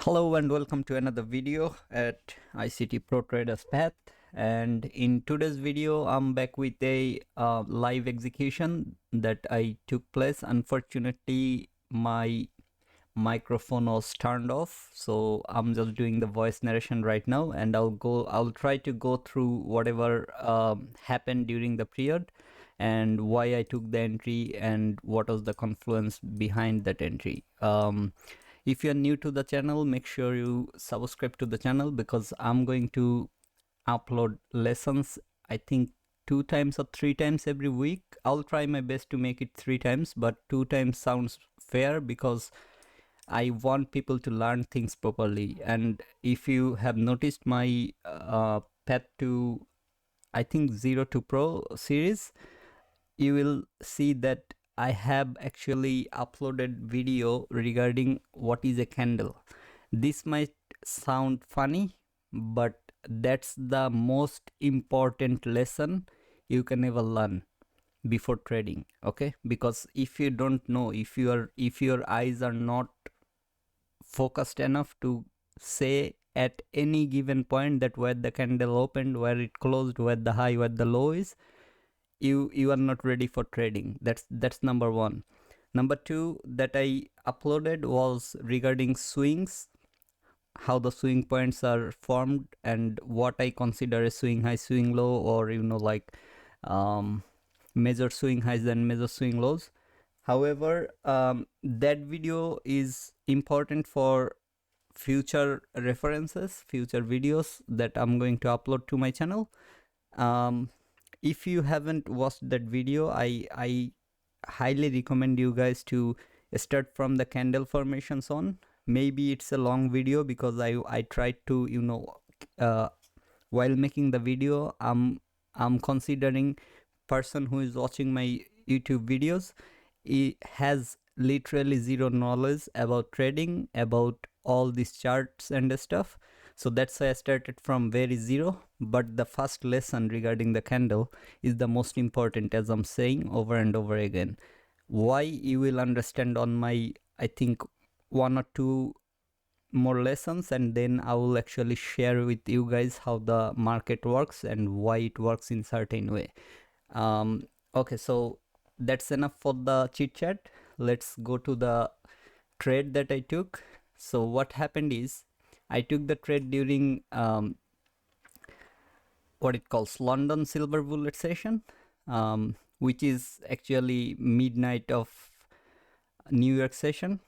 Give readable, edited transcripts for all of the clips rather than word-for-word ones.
Hello and welcome to another video at ICT ProTraderPath. And in today's video, I'm back with a live execution that I took place. Unfortunately, my microphone was turned off, so I'm just doing the voice narration right now, and I'll try to go through whatever happened during the period and why I took the entry and what was the confluence behind that entry. If you're new to the channel, make sure you subscribe to the channel because I'm going to upload lessons, I think 2 times or 3 times every week. I'll try my best to make it 3 times, but 2 times sounds fair because I want people to learn things properly. And if you have noticed my path to, I think, 0 to Pro series, you will see that I have actually uploaded video regarding what is a candle. This might sound funny, but that's the most important lesson you can ever learn before trading. Okay, because if you don't know, if your eyes are not focused enough to say at any given point that where the candle opened, where it closed, where the high, where the low is, you are not ready for trading. That's number one. Number two that I uploaded was regarding swings, how the swing points are formed and what I consider a swing high, swing low, or like measure swing highs and measure swing lows. However, that video is important for future references, future videos that I'm going to upload to my channel. If you haven't watched that video, I highly recommend you guys to start from the candle formations on. Maybe it's a long video because I tried to while making the video, I'm considering person who is watching my YouTube videos, he has literally zero knowledge about trading, about all these charts and stuff. So that's why I started from very zero. But the first lesson regarding the candle is the most important, as I'm saying over and over again. Why, you will understand on my, I think, 1 or 2 more lessons, and then I will actually share with you guys how the market works and why it works in certain way. Okay, so that's enough for the chit chat. Let's go to the trade that I took. So what happened is I took the trade during what it calls London Silver Bullet session, which is actually midnight of New York session.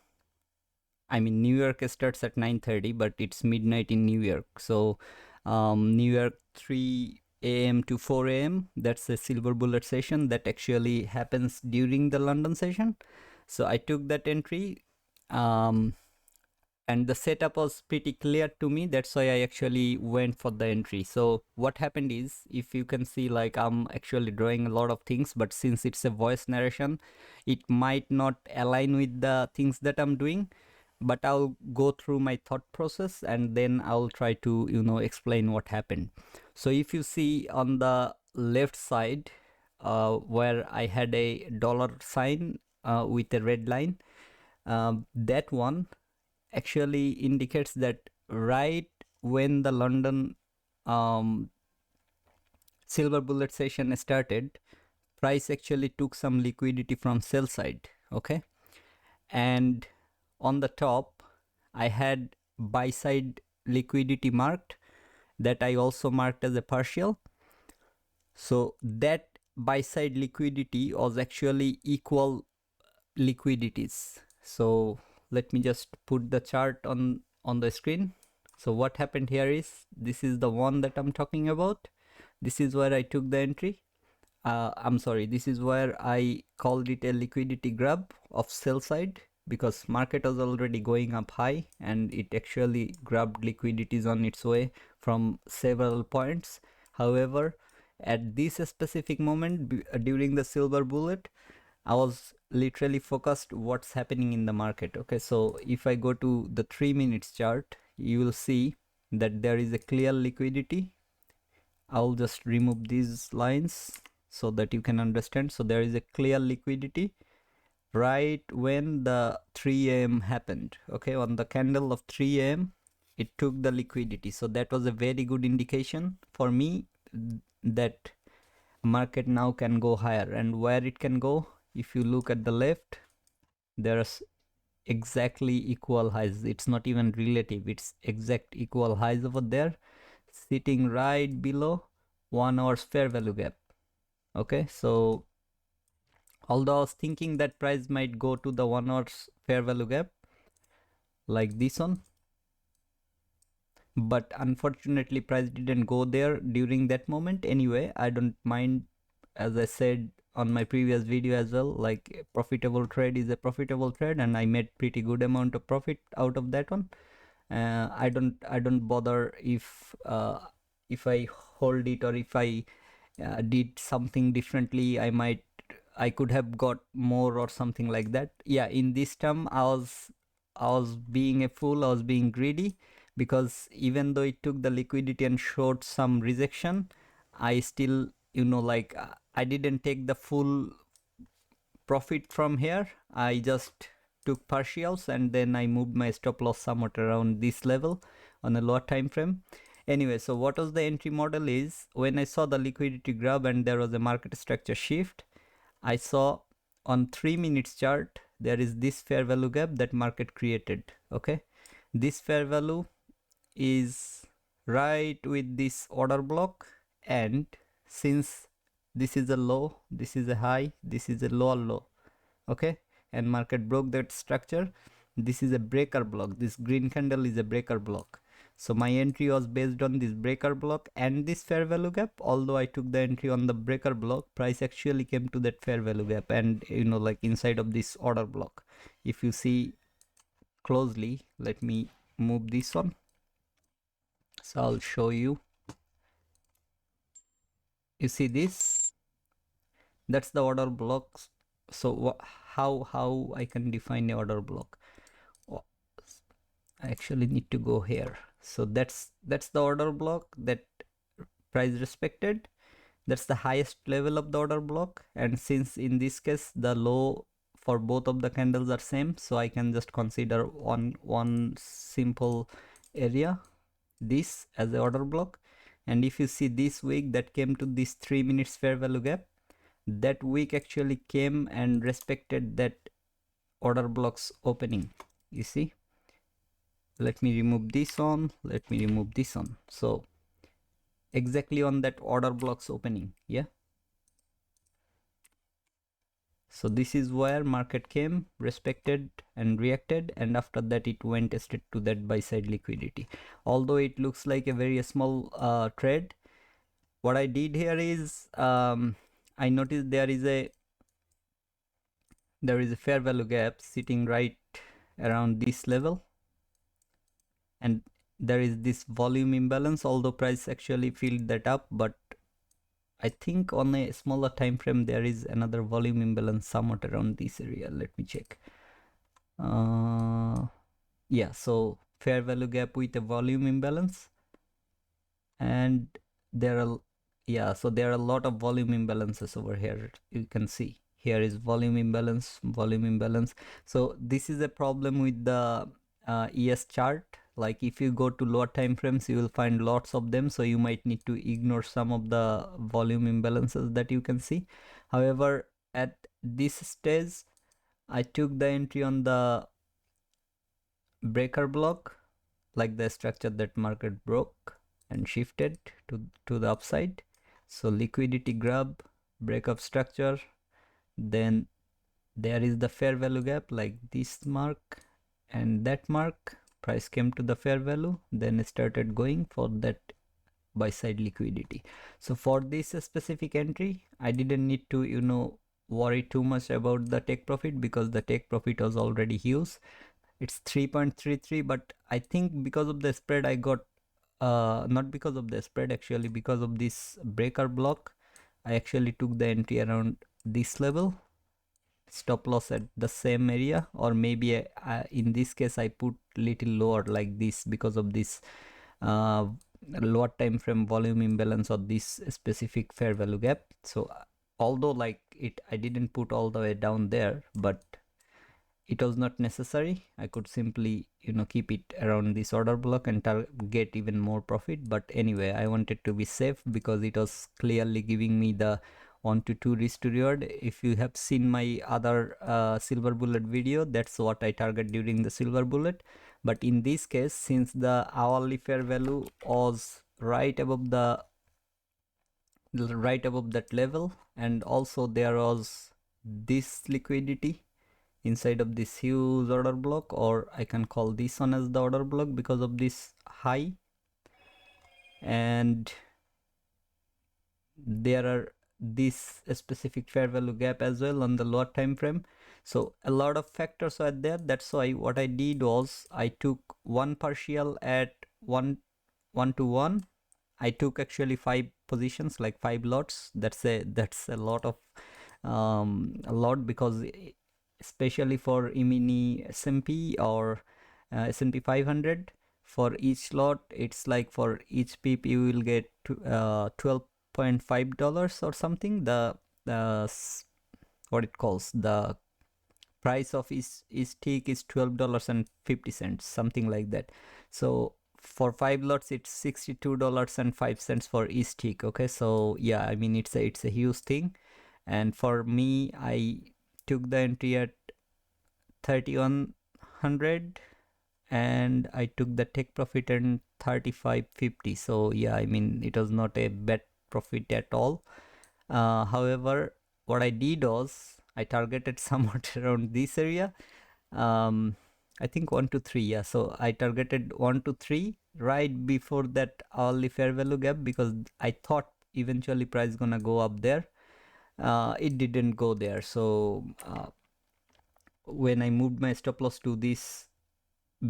I mean, New York starts at 9:30, but it's midnight in New York. So New York 3 a.m. to 4 a.m. That's a Silver Bullet session that actually happens during the London session. So I took that entry. And the setup was pretty clear to me. That's why I actually went for the entry. So what happened is, if you can see, like, I'm actually drawing a lot of things, but since it's a voice narration, it might not align with the things that I'm doing, but I'll go through my thought process and then I'll try to explain what happened. So if you see on the left side, where I had a dollar sign with a red line, that one actually indicates that right when the London Silver Bullet session started, price actually took some liquidity from sell side. Okay, and on the top I had buy side liquidity marked, that I also marked as a partial. So that buy side liquidity was actually equal liquidities. So let me just put the chart on the screen. So what happened here is, this is the one that I'm talking about. This is where I took the entry. I'm sorry, this is where I called it a liquidity grab of sell side, because market was already going up high and it actually grabbed liquidities on its way from several points. However, at this specific moment during the Silver Bullet, I was literally focused what's happening in the market. Okay, so if I go to the 3 minutes chart, you will see that there is a clear liquidity. I'll just remove these lines so that you can understand. So there is a clear liquidity right when the 3 a.m. happened. Okay, on the candle of 3 a.m. it took the liquidity. So that was a very good indication for me that market now can go higher. And where it can go, if you look at the left, there's exactly equal highs. It's not even relative, it's exact equal highs over there, sitting right below 1 hour's fair value gap. Okay, so although I was thinking that price might go to the 1 hour's fair value gap like this one, but unfortunately price didn't go there during that moment. Anyway, I don't mind, as I said on my previous video as well, like profitable trade is a profitable trade, and I made pretty good amount of profit out of that one. I don't bother if I hold it, or if I did something differently. I could have got more or something like that. Yeah, in this term I was being a fool, I was being greedy, because even though it took the liquidity and showed some rejection, I still, like, I didn't take the full profit from here. I just took partials, and then I moved my stop loss somewhat around this level on a lower time frame. Anyway, so what was the entry model is, when I saw the liquidity grab and there was a market structure shift, I saw on 3 minutes chart there is this fair value gap that market created. Okay, this fair value is right with this order block, and since this is a low, this is a high, this is a lower low, okay, and market broke that structure, this is a breaker block, this green candle is a breaker block. So my entry was based on this breaker block and this fair value gap. Although I took the entry on the breaker block, price actually came to that fair value gap, and like inside of this order block, if you see closely, let me move this one, so I'll show you. You see this, that's the order blocks. So how I can define a order block? Oh, I actually need to go here. So that's the order block that price respected. That's the highest level of the order block, and since in this case the low for both of the candles are same, so I can just consider one simple area, this as the order block. And if you see this wick that came to this 3 minutes fair value gap, that wick actually came and respected that order block's opening. You see, let me remove this one, let me remove this one. So exactly on that order block's opening. Yeah, so this is where market came, respected and reacted, and after that it went straight to that buy side liquidity. Although it looks like a very small trade, what I did here is I noticed there is a fair value gap sitting right around this level, and there is this volume imbalance, although price actually filled that up, but I think on a smaller time frame there is another volume imbalance somewhat around this area. Let me check. Yeah, so fair value gap with a volume imbalance, and there are, yeah, so there are a lot of volume imbalances over here. You can see here is volume imbalance, volume imbalance. So this is a problem with the ES chart. Like if you go to lower time frames, you will find lots of them, so you might need to ignore some of the volume imbalances that you can see. However, at this stage I took the entry on the breaker block, like the structure that market broke and shifted to the upside. So liquidity grab, break of structure, then there is the fair value gap like this mark and that mark. Price came to the fair value, then started going for that buy side liquidity. So for this specific entry I didn't need to worry too much about the take profit, because the take profit was already huge. It's 3.33, but I think because of the spread I got, not because of the spread, actually because of this breaker block, I actually took the entry around this level, stop loss at the same area, or maybe in this case I put little lower like this because of this lower time frame volume imbalance or this specific fair value gap. So although like I didn't put all the way down there, but it was not necessary. I could simply, keep it around this order block and get even more profit. But anyway, I wanted to be safe because it was clearly giving me the 1 to 2 risk to reward. If you have seen my other Silver Bullet video, that's what I target during the Silver Bullet. But in this case, since the hourly fair value was right above that level, and also there was this liquidity inside of this huge order block, or I can call this one as the order block because of this high, and there are this specific fair value gap as well on the lower time frame. So a lot of factors are there. That's why what I did was I took one partial at 1 to 1. I took actually 5 positions, like 5 lots. That's a lot of a lot, because especially for E-mini S&P or S&P 500, for each lot it's like for each pip you will get $12.5 or something. The what it calls, the price of each tick is $12.50, something like that. So for 5 lots it's $62.05 for each tick. Okay, so yeah, I mean it's a huge thing. And for me, I took the entry at 3100 and I took the take profit at 3550. So yeah, I mean it was not a bad profit at all. However, what I did was I targeted somewhat around this area. I think 1 to 3. Yeah, so I targeted 1 to 3 right before that hourly fair value gap, because I thought eventually price gonna go up there. It didn't go there. So when I moved my stop loss to this,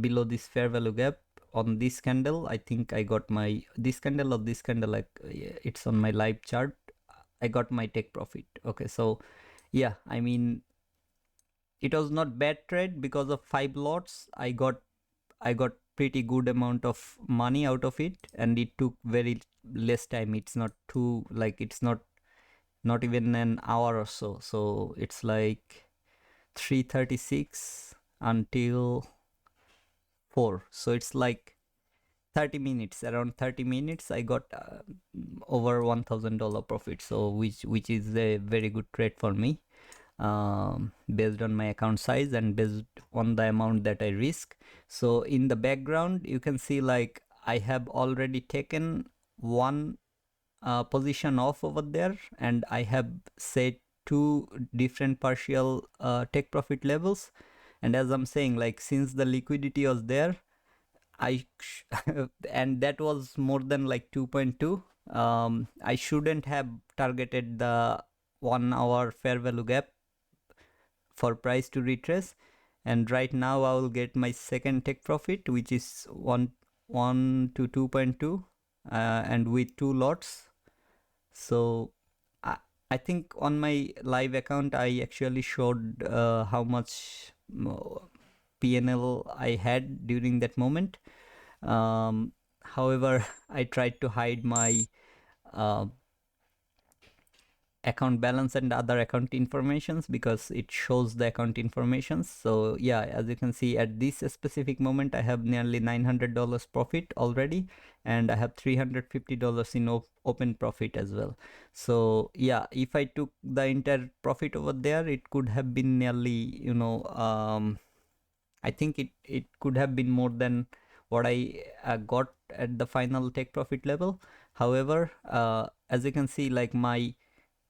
below this fair value gap on this candle, I think I got my this candle, like it's on my live chart, I got my take profit. Okay, so yeah, I mean it was not bad trade. Because of 5 lots I got pretty good amount of money out of it, and it took very less time. It's not too, like, it's not even an hour or so. So it's like 3:36 until 4. So it's like 30 minutes, around 30 minutes I got over $1,000 profit. So which is a very good trade for me, based on my account size and based on the amount that I risk. So in the background you can see, like, I have already taken one position off over there, and I have set 2 different partial take profit levels. And as I'm saying, like, since the liquidity was there, and that was more than like 2.2, I shouldn't have targeted the 1 hour fair value gap for price to retrace. And right now I will get my second take profit, which is 1 to 2.2, and with 2 lots. So I think on my live account I actually showed how much PNL I had during that moment. However, I tried to hide my account balance and other account informations, because it shows the account informations. So yeah, as you can see, at this specific moment I have nearly $900 profit already, and I have $350 in open profit as well. So yeah, if I took the entire profit over there, it could have been nearly, I think it could have been more than what I got at the final take profit level. However, as you can see, like, my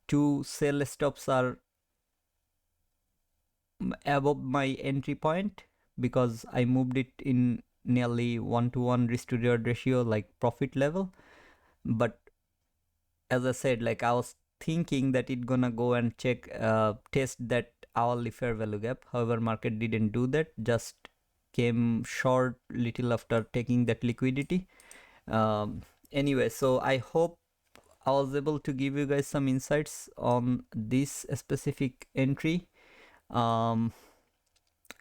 2 sell stops are above my entry point, because I moved it in nearly 1 to 1 risk to reward ratio, like profit level. But as I said, like, I was thinking that it gonna go and check, test that hourly fair value gap. However, market didn't do that, just came short little after taking that liquidity. Anyway, so I hope I was able to give you guys some insights on this specific entry.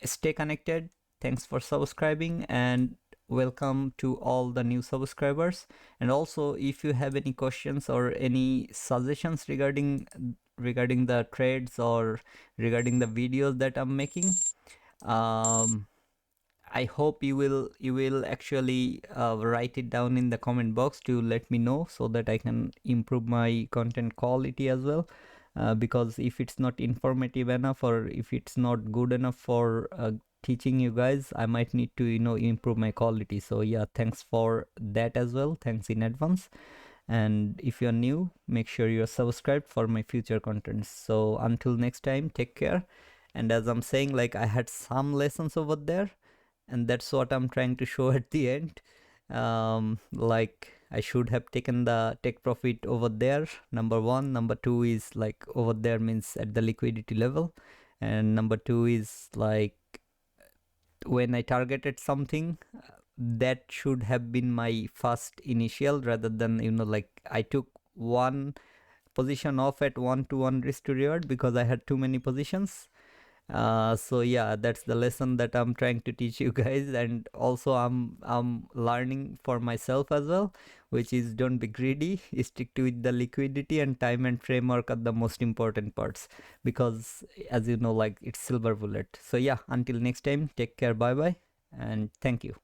Stay connected. Thanks for subscribing, and welcome to all the new subscribers. And also, if you have any questions or any suggestions regarding the trades or regarding the videos that I'm making, I hope you will actually write it down in the comment box to let me know, so that I can improve my content quality as well. Because if it's not informative enough, or if it's not good enough for teaching you guys, I might need to improve my quality. So yeah, thanks for that as well. Thanks in advance. And if you're new, make sure you're subscribed for my future contents. So until next time, take care. And as I'm saying, like, I had some lessons over there, and that's what I'm trying to show at the end. Like, I should have taken the take profit over there, number one. Number two is like, over there means at the liquidity level. And number two is like, when I targeted something, that should have been my first initial, rather than like, I took one position off at 1 to 1 risk to reward because I had too many positions. So yeah, that's the lesson that I'm trying to teach you guys. And also I'm learning for myself as well, which is, don't be greedy, stick to it. The liquidity and time and framework are the most important parts, because as you know, like, it's silver bullet. So yeah, until next time, take care, bye bye, and thank you.